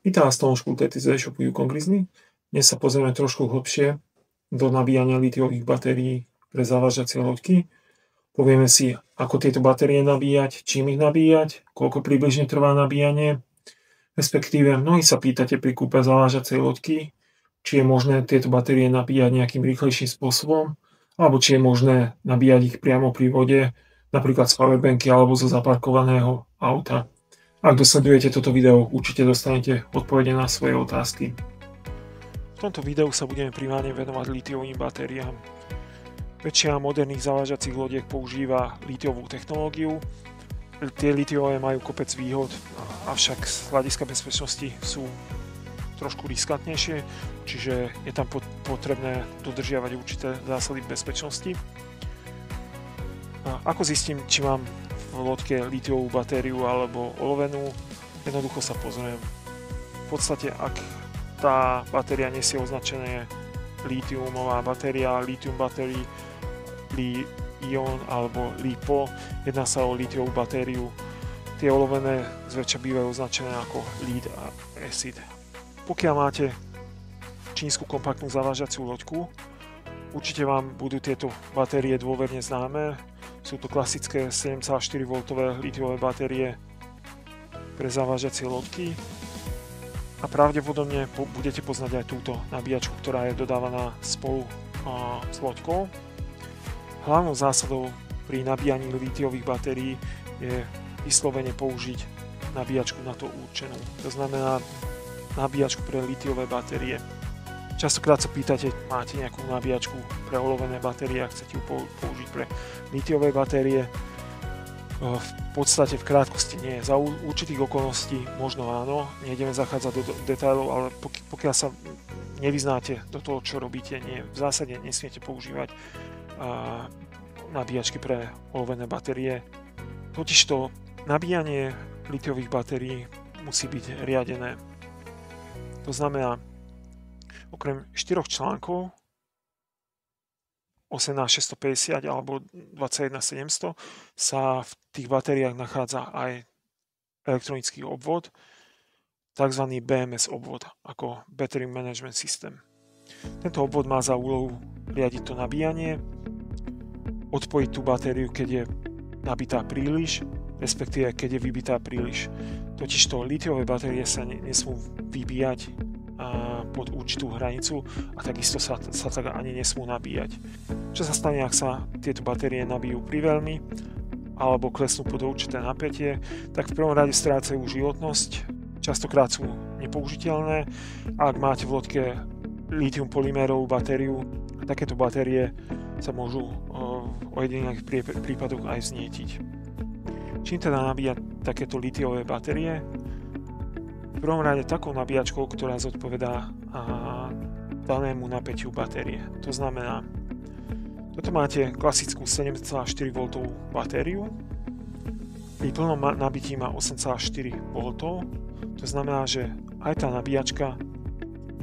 Vítam vás v tom škole TTZ e-shopu Yukon Grizzly. Dnes sa pozrieme trošku hlbšie do nabíjania lítiových batérií pre zavážacie loďky. Povieme si, ako tieto batérie nabíjať, čím ich nabíjať, koľko približne trvá nabíjanie. Respektíve, mnohí sa pýtate pri kúpe zavážacej loďky, či je možné tieto batérie nabíjať nejakým rýchlejším spôsobom, alebo či je možné nabíjať ich priamo pri vode, napríklad z powerbanky alebo zo zaparkovaného auta. Ak dosledujete toto video, určite dostanete odpovede na svoje otázky. V tomto videu sa budeme primárne venovať lítiovým batériám. Väčšina moderných zavážacích lodiek používa lítiovú technológiu. Tie lítiové majú kopec výhod, avšak z hľadiska bezpečnosti sú trošku riskantnejšie, čiže je tam potrebné dodržiavať určité zásady bezpečnosti. Ako zistím, či mám v loďke lítiovú batériu alebo olovenú? Jednoducho sa pozriem. V podstate, ak tá batéria nesie označené lítiumová batéria, lithium battery, Li-ion alebo LiPo, jedná sa o lítiovú batériu. Tie olovené zväčša bývajú označené ako lead acid. Pokiaľ máte čínsku kompaktnú zavážaciu loďku, určite vám budú tieto batérie dôverne známe. Sú to klasické 7,4 V lítiové batérie pre zavážacie loďky a pravdepodobne budete poznať aj túto nabíjačku, ktorá je dodávaná spolu s loďkou. Hlavnou zásadou pri nabíjaní lítiových batérií je vyslovene použiť nabíjačku na to určenú. To znamená nabíjačku pre lítiové batérie. Častokrát sa pýtate, máte nejakú nabíjačku pre olovené batérie a chcete ju použiť pre lítiové batérie. V podstate v krátkosti nie. Za určitých okolností možno áno, nejdeme zachádzať do detailov, ale pokiaľ sa nevyznáte do toho, čo robíte, v zásade nesmiete používať nabíjačky pre olovené batérie. Totižto nabíjanie lítiových batérií musí byť riadené. To znamená, okrem 4 článkov 18650 alebo 21700 sa v tých batériách nachádza aj elektronický obvod, tzv. BMS obvod, ako Battery Management System. Tento obvod má za úlohu riadiť to nabíjanie, odpojiť tú batériu, keď je nabitá príliš, respektíve keď je vybitá príliš. Totižto lítiové batérie sa nesmú vybíjať pod určitú hranicu a takisto sa tak ani nesmú nabíjať. Čo sa stane, ak sa tieto batérie nabijú priveľmi alebo klesnú pod určité napätie, tak v prvom rade strácajú životnosť, častokrát sú nepoužiteľné a ak máte v loďke lítium polymérovú batériu, takéto batérie sa môžu v ojedinelých prípadoch aj vznietiť. Čím teda nabíjať takéto lítiové batérie? V prvom rade takou nabíjačkou, ktorá zodpovedá danému napätiu batérie. To znamená, toto máte klasickú 7,4 V batériu, pri plnom nabití má 8,4 V, to znamená, že aj tá nabíjačka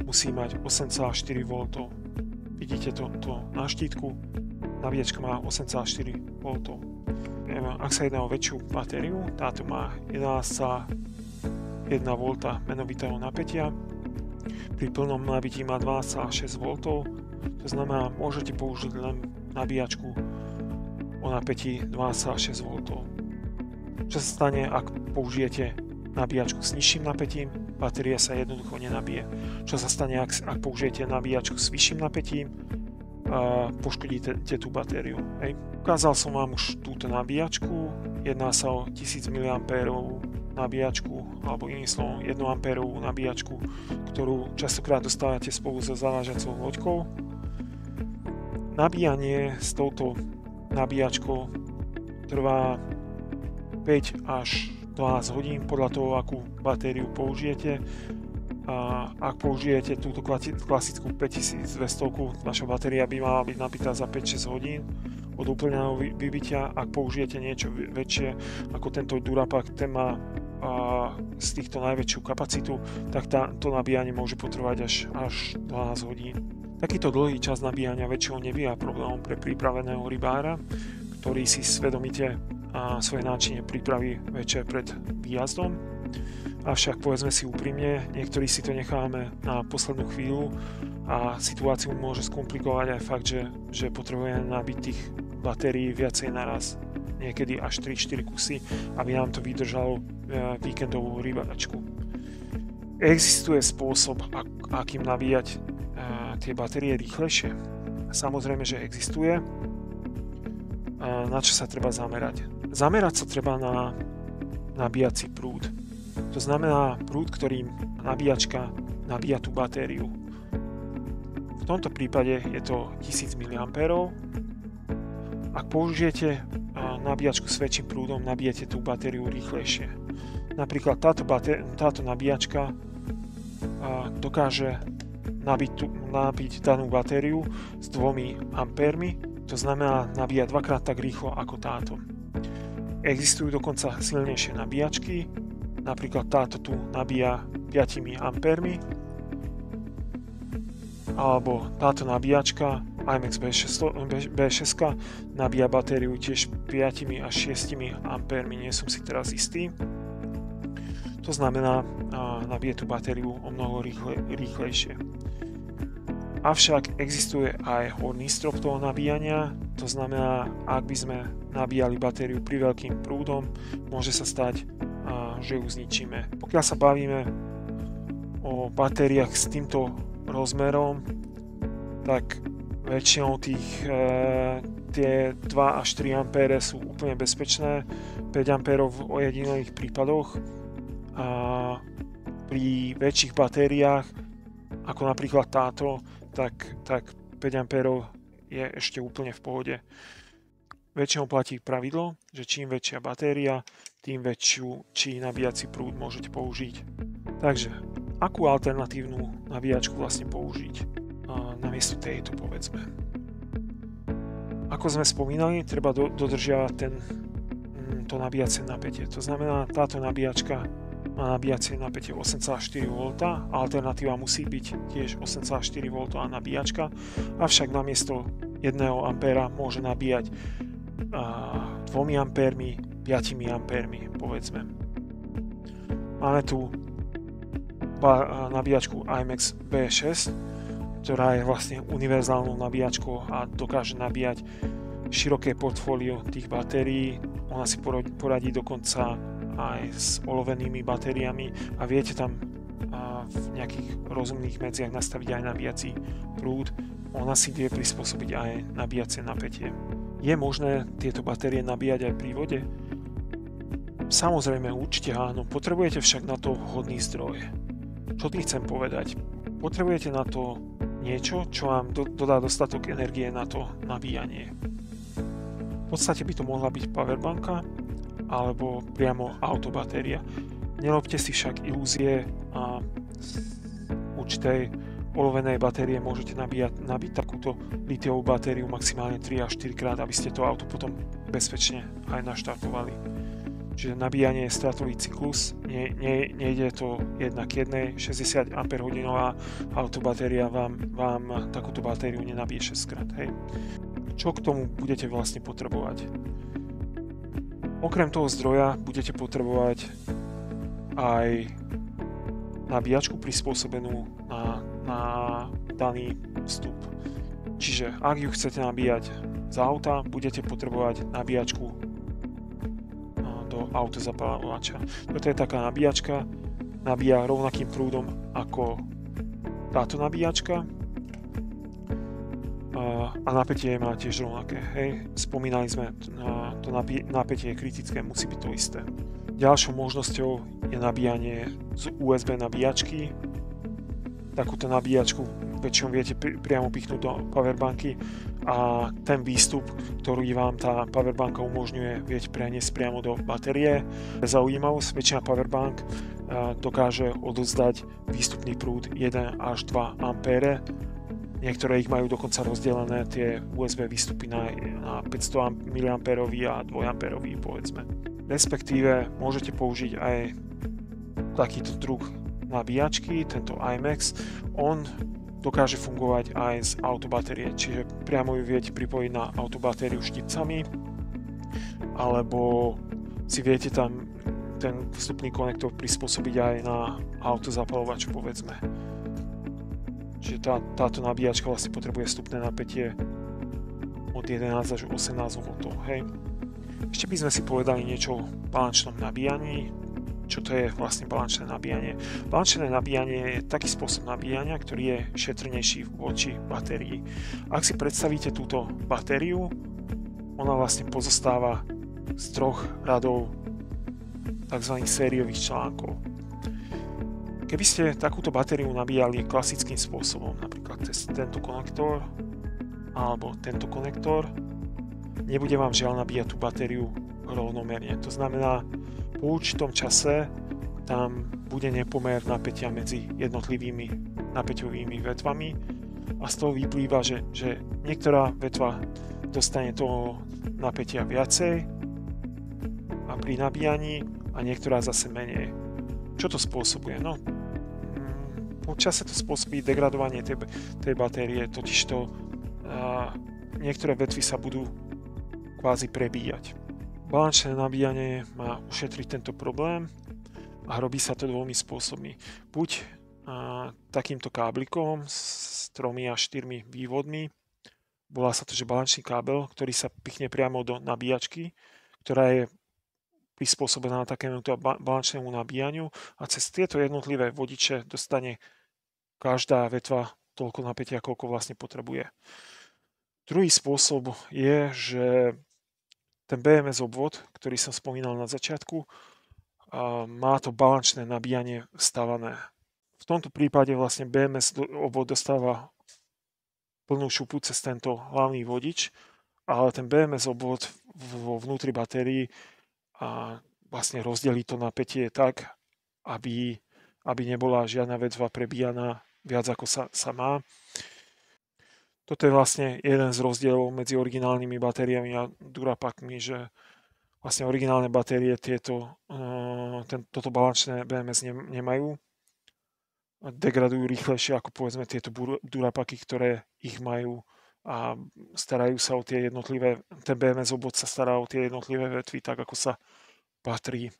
musí mať 8,4 V. Vidíte to na štítku, nabíjačka má 8,4 V. Ak sa jedná o väčšiu batériu, táto má 1,1 V menovitého napätia, pri plnom nabití má 12,6 V, to znamená, môžete použiť len nabíjačku o napätí 12,6 V. Čo sa stane, ak použijete nabíjačku s nižším napätím? Batéria sa jednoducho nenabije. Čo sa stane, ak použijete nabíjačku s vyšším napätím? Poškodíte tú batériu. Hej. Ukázal som vám už túto nabíjačku. Jedná sa o 1000 mA nabíjačku, alebo iným slovom 1 A nabíjačku, ktorú častokrát dostávate spolu so zavážacou loďkou. Nabíjanie s touto nabíjačkou trvá 5 až 12 hodín podľa toho, akú batériu použijete. Ak použijete túto klasickú 5200, vaša batéria by mala byť nabitá za 5-6 hodín od úplného vybitia. Ak použijete niečo väčšie ako tento Durapack, ten má z týchto najväčšiu kapacitu, tak to nabíjanie môže potrvať až 12 hodín. Takýto dlhý čas nabíjania väčšinou nebýva problémom pre pripraveného rybára, ktorý si svedomite svoje náčinie pripraví večer pred výjazdom. avšak povedzme si úprimne, niektorí si to necháme na poslednú chvíľu a situáciu môže skomplikovať aj fakt, že potrebujeme nabiť tých batérií viacej naraz, niekedy až 3-4 kusy, aby nám to vydržalo víkendovú rýbačku. Existuje spôsob, akým nabíjať tie batérie rýchlejšie? Samozrejme, že existuje. Na čo sa treba zamerať? Zamerať sa treba na nabíjací prúd. To znamená prúd, ktorým nabíjačka nabíja tú batériu. V tomto prípade je to 1000 mA. Ak použijete nabíjačku s väčším prúdom, nabijete tú batériu rýchlejšie. Napríklad táto nabíjačka dokáže nabiť danú batériu s 2 A, to znamená nabíja dvakrát tak rýchlo ako táto. Existujú dokonca silnejšie nabíjačky, napríklad táto tu nabíja 5 A, alebo táto nabíjačka IMAX B6 nabíja batériu tiež 5 až 6 A, nie som si teraz istý. To znamená, nabije tú batériu o mnoho rýchlejšie. Avšak existuje aj horný strop toho nabíjania, to znamená, ak by sme nabíjali batériu pri veľkým prúdom, môže sa stať, že ju zničíme. Pokiaľ sa bavíme o batériách s týmto rozmerom, tak väčšinou tie 2 až 3 A sú úplne bezpečné, 5 A v ojedinelých prípadoch. A pri väčších batériách, ako napríklad táto, tak 5 A je ešte úplne v pohode. Väčšinou platí pravidlo, že čím väčšia batéria, tým väčší nabíjací prúd môžete použiť. Takže, akú alternatívnu nabíjačku vlastne použiť namiesto tejto, povedzme? Ako sme spomínali, treba dodržiavať to nabíjacie napätie. To znamená, táto nabíjačka má nabíjacie napätie 8,4 V, alternatíva musí byť tiež 8,4 V nabíjačka, avšak namiesto 1 A môže nabíjať 2 A, 5 A, povedzme. Máme tu nabíjačku IMAX B6, ktorá je vlastne univerzálnou nabíjačkou a dokáže nabíjať široké portfólio tých batérií. Ona si poradí dokonca aj s olovenými batériami a viete tam v nejakých rozumných medziach nastaviť aj nabíjací prúd. Ona si vie prispôsobiť aj nabíjacie napätie. Je možné tieto batérie nabíjať aj pri vode? Samozrejme, určite áno. Potrebujete však na to vhodný zdroj. Čo tým chcem povedať? Potrebujete na to niečo, čo vám dodá dostatok energie na to nabíjanie. V podstate by to mohla byť powerbanka alebo priamo autobatéria. Nerobte si však ilúzie, a z určitej olovenej batérie môžete nabiť takúto litiovú batériu maximálne 3 až 4 krát, aby ste to auto potom bezpečne aj naštartovali. Čiže nabíjanie je stratový cyklus, nejde to 1:1, 60 Ah autobatéria vám takúto batériu nenabije 6 krát. Hej. Čo k tomu budete vlastne potrebovať? Okrem toho zdroja budete potrebovať aj nabíjačku prispôsobenú na daný vstup. Čiže ak ju chcete nabíjať z auta, budete potrebovať nabíjačku do autozapáľovača. Toto je taká nabíjačka, nabíja rovnakým prúdom ako táto nabíjačka a napätie má tiež rovnaké. Hej. Spomínali sme, to napätie je kritické, musí byť to isté. Ďalšou možnosťou je nabíjanie z USB nabíjačky. Takúto nabíjačku väčšinou viete priamo pichnúť do powerbanky a ten výstup, ktorý vám tá powerbanka umožňuje, viete preniesť priamo do batérie. Zaujímavosť, väčšina powerbank dokáže odovzdať výstupný prúd 1 až 2 A. Niektoré ich majú dokonca rozdelené tie USB výstupy na 500 mA a 2 A, povedzme. Respektíve môžete použiť aj takýto druh nabíjačky, tento IMAX. On dokáže fungovať aj z autobatérie, čiže priamo ju viete pripojiť na autobatériu štipcami, alebo si viete tam ten vstupný konektor prispôsobiť aj na autozapalovač, povedzme. Čiže táto nabíjačka vlastne potrebuje vstupné napätie od 11 až 18 V. Hej. Ešte by sme si povedali niečo o balančnom nabíjaní. Čo to je vlastne balančné nabíjanie? Balančné nabíjanie je taký spôsob nabíjania, ktorý je šetrnejší voči batérii. Ak si predstavíte túto batériu, ona vlastne pozostáva z 3 radov tzv. Sériových článkov. Keby ste takúto batériu nabíjali klasickým spôsobom, napríklad cez tento konektor alebo tento konektor, nebude vám žiaľ nabíjať tú batériu rovnomerne. To znamená, po určitom čase tam bude nepomer napätia medzi jednotlivými napäťovými vetvami a z toho vyplýva, že niektorá vetva dostane toho napätia viacej a pri nabíjaní a niektorá zase menej. Čo to spôsobuje? No, po čase to spôsobí degradovanie tej batérie, totižto niektoré vetvy sa budú kvázi prebíjať. Balančné nabíjanie má ušetriť tento problém a robí sa to 2 spôsobmi. Buď takýmto káblikom s 3 až 4 vývodmi, volá sa to, že balančný kábel, ktorý sa pichne priamo do nabíjačky, ktorá je prispôsobená takémuto balančnému nabíjaniu a cez tieto jednotlivé vodiče dostane každá vetva toľko napätia, koľko vlastne potrebuje. Druhý spôsob je, že ten BMS obvod, ktorý som spomínal na začiatku, má to balančné nabíjanie vstavané. V tomto prípade vlastne BMS obvod dostáva plnú šupu cez tento hlavný vodič, ale ten BMS obvod vo vnútri batérií a vlastne rozdelí to napätie tak, aby nebola žiadna vetva prebíjaná viac ako sa má. Toto je vlastne jeden z rozdielov medzi originálnymi batériami a Durapackmi, že vlastne originálne batérie toto balančné BMS nemajú. Degradujú rýchlejšie ako povedzme tieto Durapacky, ktoré ich majú a starajú sa o tie jednotlivé, ten BMS obvod sa stará o tie jednotlivé vetvy tak, ako sa patrí.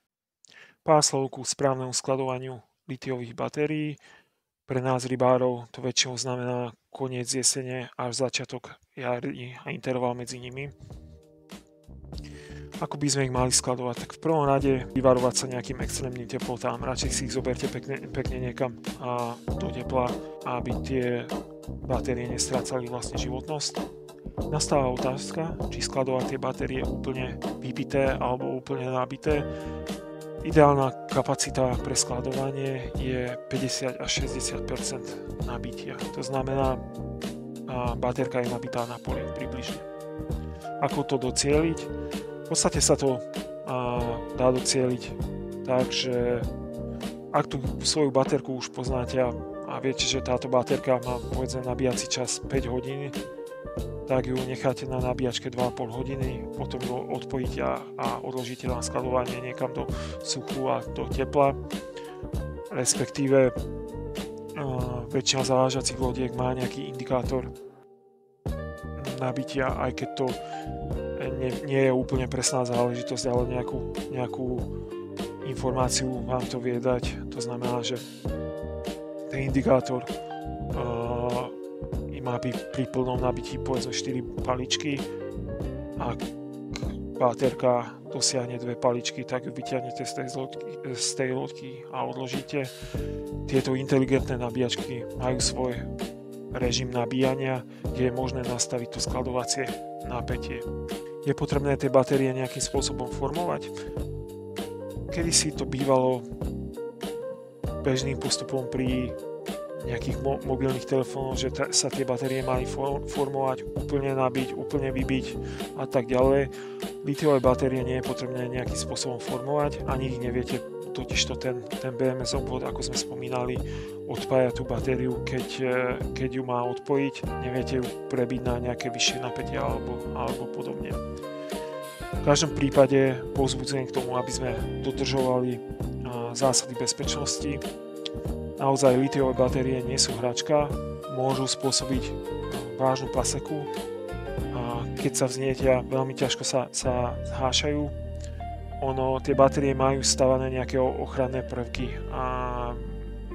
Pár slov ku správnemu skladovaniu litiových batérií. Pre nás rybárov to väčšinou znamená koniec jesene až začiatok jary a interval medzi nimi. Ako by sme ich mali skladovať? Tak v prvom rade vyvarovať sa nejakým extrémnym teplotám. Radšej si ich zoberte pekne niekam do tepla, aby tie batérie nestrácali vlastne životnosť. Nastáva otázka, či skladovať tie batérie úplne vybité alebo úplne nabité. Ideálna kapacita pre skladovanie je 50 až 60% nabitia. To znamená, batérka je nabitá na poli približne. Ako to docieliť? V podstate sa to dá docieliť tak, že ak tú svoju batérku už poznáte a viete, že táto batérka má povedzme nabíjací čas 5 hodín, tak ju necháte na nabíjačke 2,5 hodiny, potom ju odpojíte a odložíte na skladovanie niekam do suchu a do tepla. Respektíve väčšina zavážacích lodiek má nejaký indikátor nabitia, aj keď to nie je úplne presná záležitosť, ale nejakú informáciu vám to vie dať. To znamená, že ten indikátor má byť pri plnom nabití povedzme 4 paličky a ak batérka dosiahne 2 paličky, tak ju vyťahnete z tej loďky a odložíte. Tieto inteligentné nabíjačky majú svoj režim nabíjania, kde je možné nastaviť to skladovacie napätie. Je potrebné tie batérie nejakým spôsobom formovať. Kedysi to bývalo bežným postupom pri nejakých mobilných telefónov, že sa tie batérie mali formovať, úplne nabiť, úplne vybiť a tak ďalej. Litiové batérie nie je potrebné nejakým spôsobom formovať, ani ich neviete, totižto ten BMS obvod, ako sme spomínali, odpája tú batériu, keď ju má odpojiť, neviete ju prebiť na nejaké vyššie napätie alebo podobne. V každom prípade povzbudzujem k tomu, aby sme dodržovali zásady bezpečnosti. Naozaj litiové batérie nie sú hračka, môžu spôsobiť vážnu paseku a keď sa vznietia, veľmi ťažko sa zhášajú. tie batérie majú stavané nejaké ochranné prvky a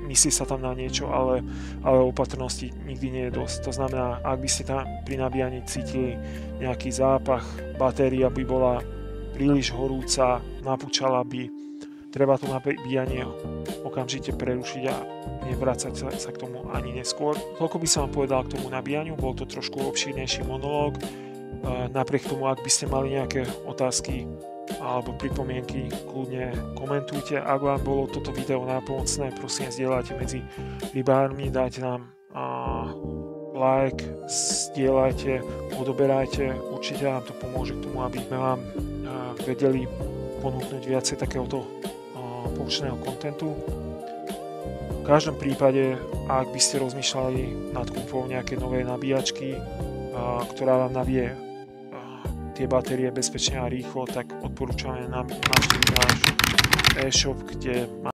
myslí sa tam na niečo, ale opatrnosti nikdy nie je dosť. To znamená, ak by ste tam pri nabíjaní cítili nejaký zápach, batéria by bola príliš horúca, napúčala by, treba to nabíjanie okamžite prerušiť a nevrácať sa k tomu ani neskôr. Toľko by som vám povedal k tomu nabíjaniu, bol to trošku obšírnejší monológ. Napriek tomu, ak by ste mali nejaké otázky alebo pripomienky, kľudne komentujte. Ak vám bolo toto video nápomocné, prosím, zdieľajte medzi rybármi, dajte nám like, zdieľajte, odoberajte, určite nám to pomôže k tomu, aby sme vám vedeli ponúknuť viacej takéhoto poučného kontentu. V každom prípade, ak by ste rozmýšľali nad kúpou nejakej novej nabíjačky, ktorá vám nabije tie batérie bezpečne a rýchlo, tak odporúčame navštíviť náš e-shop, kde